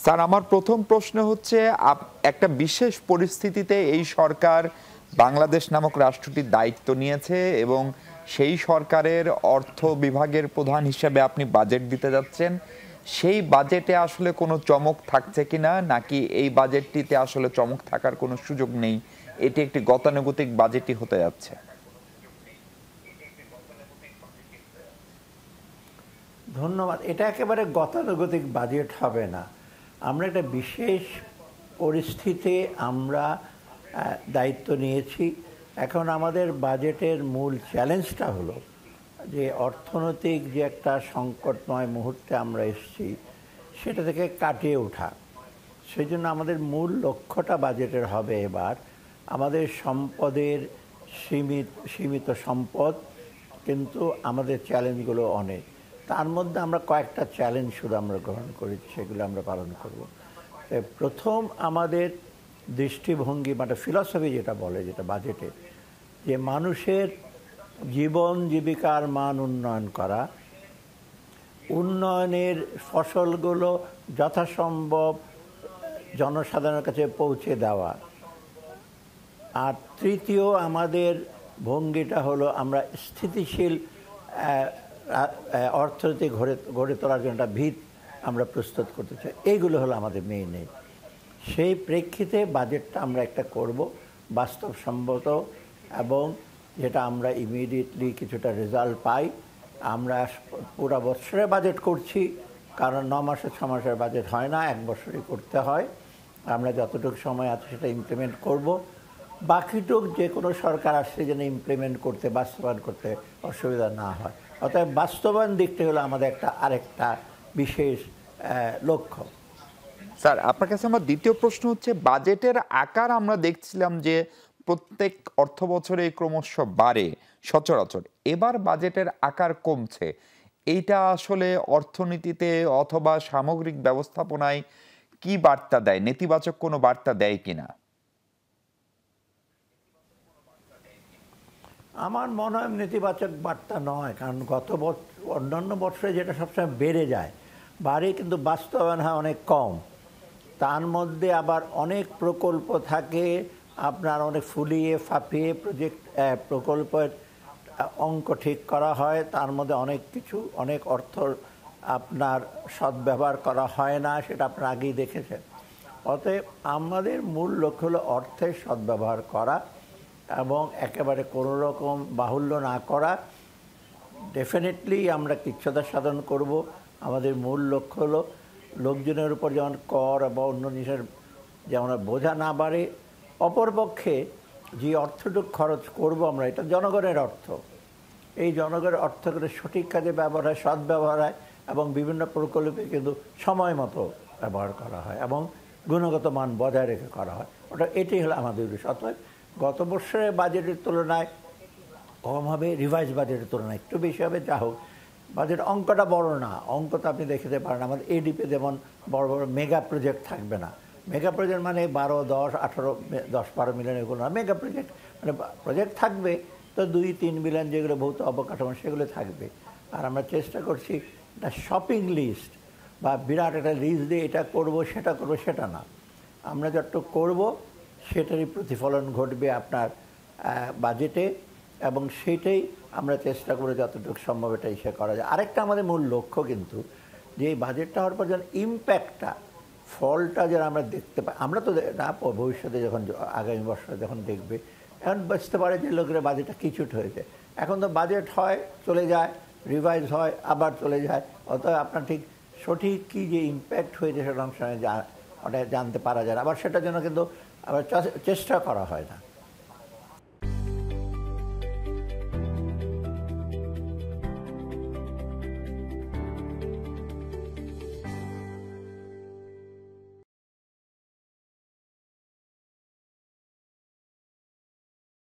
Sir, আমার প্রথম প্রশ্ন হচ্ছে, একটা বিশেষ পরিস্থিতিতে এই সরকার বাংলাদেশ নামক রাষ্ট্রটির দায়িত্ব নিয়েছে এবং সেই সরকারের অর্থ বিভাগের প্রধান হিসেবে আপনি বাজেট দিতে যাচ্ছেন। সেই বাজেটে আসলে কোনো চমক থাকছে কিনা, নাকি এই বাজেটটিতে আসলে চমক থাকার কোনো সুযোগ নেই, এটি একটি গতানুগতিক বাজেটই হতে যাচ্ছে? ধন্যবাদ। এটা একেবারে গতানুগতিক বাজেট হবে না। আমরা একটা বিশেষ পরিস্থিতিতে আমরা দায়িত্ব নিয়েছি। এখন আমাদের বাজেটের মূল চ্যালেঞ্জটা হলো যে অর্থনৈতিক যে একটা সংকটময় মুহূর্তে আমরা এসেছি সেটা থেকে কাটিয়ে ওঠা। সেই জন্য আমাদের মূল লক্ষ্যটা বাজেটের হবে এবার আমাদের সম্পদের সীমিত সম্পদ, কিন্তু আমাদের চ্যালেঞ্জগুলো অনেক। তার মধ্যে আমরা কয়েকটা চ্যালেঞ্জ শুধু আমরা গ্রহণ করেছি, সেগুলো আমরা পালন করব। প্রথম আমাদের দৃষ্টিভঙ্গি মানে ফিলসফি যেটা বলে, যেটা বাজেটে, যে মানুষের জীবন জীবিকার মান উন্নয়ন করা, উন্নয়নের ফসলগুলো যথাসম্ভব জনসাধারণের কাছে পৌঁছে দেওয়া। আর তৃতীয় আমাদের ভঙ্গিটা হলো আমরা স্থিতিশীল অর্থনীতি গড়ে তোলার জন্য একটা ভিত আমরা প্রস্তুত করতে চাই। এইগুলো হলো আমাদের মেইন এইম। সেই প্রেক্ষিতে বাজেটটা আমরা একটা করব বাস্তবসম্মত, এবং যেটা আমরা ইমিডিয়েটলি কিছুটা রেজাল্ট পাই। আমরা পুরো বছরে বাজেট করছি, কারণ 9 মাসের 6 মাসের বাজেট হয় না, 1 বছরই করতে হয়। আমরা যতটুকু সময় আছে সেটা ইমপ্লিমেন্ট করব। বাকিটুক যে কোনো সরকার আসছে যেন ইমপ্লিমেন্ট করতে, বাস্তবায়ন করতে অসুবিধা না হয়। অতএব বাস্তবায়ন দিকটা হলো আমাদের আরেকটা বিশেষ লক্ষ্য। স্যার, আপনার কাছে আমার দ্বিতীয় প্রশ্ন হচ্ছে, বাজেটের আকার আমরা দেখছিলাম যে প্রত্যেক অর্থ বছরে ক্রমশ বাড়ে সচরাচর, এবার বাজেটের আকার কমছে। এইটা আসলে অর্থনীতিতে অথবা সামগ্রিক ব্যবস্থাপনায় কি বার্তা দেয়, নেতিবাচক কোনো বার্তা দেয় কিনা? আমার মনে হয় নেতিবাচক বার্তা নয়, কারণ অন্যান্য বছরে যেটা সবসময় বেড়ে যায় বাড়ে, কিন্তু বাস্তবায়ন হয় অনেক কম। তার মধ্যে আবার অনেক প্রকল্প থাকে, আপনার অনেক ফুলিয়ে ফাঁপিয়ে প্রকল্পের অঙ্ক ঠিক করা হয়, তার মধ্যে অনেক অর্থ আপনার সদ্ব্যবহার করা হয় না, সেটা আপনারা আগেই দেখেছেন। অতএব আমাদের মূল লক্ষ্য হলো অর্থের সদ্ব্যবহার করা এবং একেবারে কোনো রকম বাহুল্য না করা। ডেফিনেটলি আমরা কৃচ্ছ্রতা সাধন করব। আমাদের মূল লক্ষ্য হলো লোকজনের উপর যেমন কর বা অন্য জিনিসের যেমন বোঝা না বাড়ে, অপরপক্ষে যে অর্থটুকু খরচ করব আমরা, এটা জনগণের অর্থ। এই জনগণের অর্থগুলো সঠিক কাজে ব্যবহার হয়, সদ্ব্যবহার হয়, এবং বিভিন্ন প্রকল্পে কিন্তু সময় মতো ব্যবহার করা হয় এবং গুণগত মান বজায় রেখে করা হয়। এটাই হলো আমাদের উদ্দেশ্য। অতএব গত বছরের বাজেটের তুলনায় কম হবে, রিভাইজ বাজেটের তুলনায় একটু বেশি হবে। যা হোক, বাজেট অঙ্কটা বড় না, অঙ্ক তো আপনি দেখতে পারেন। আমাদের এডিপি যেমন বড় বড় মেগা প্রজেক্ট থাকবে না। মেগা প্রজেক্ট মানে 12, 10, 18, 10-12 মিলিয়ন এগুলো না। মেগা প্রজেক্ট মানে প্রজেক্ট থাকবে তো 2-3 মিলিয়ন, যেগুলো ভৌত অবকাঠামো সেগুলো থাকবে। আর আমরা চেষ্টা করছি একটা শপিং লিস্ট বা বিরাট একটা লিস্ট দিয়ে এটা করব সেটা করব সেটা না। আমরা যতটুকু করব সেটারই প্রতিফলন ঘটবে আপনার বাজেটে, এবং সেটাই আমরা চেষ্টা করে যতটুকু সম্ভব এটাই সে করা যায়। আরেকটা আমাদের মূল লক্ষ্য কিন্তু, যে এই বাজেটটা হওয়ার পর যেন ইম্প্যাক্টটা, ফলটা যেন আমরা দেখতে পাই। আমরা তো না, ভবিষ্যতে যখন আগামী বছরে যখন দেখবে, এখন বুঝতে পারে যে লোকের বাজেটটা কিছুট হয়েছে। এখন তো বাজেট হয়, চলে যায়, রিভাইজ হয়, আবার চলে যায়। অতএব আপনার ঠিক সঠিক কী যে ইম্প্যাক্ট হয়েছে সেটা অনেক সময় ওটা জানতে পারা যায়। আবার সেটার জন্য কিন্তু আবার চেষ্টা করা হয় না।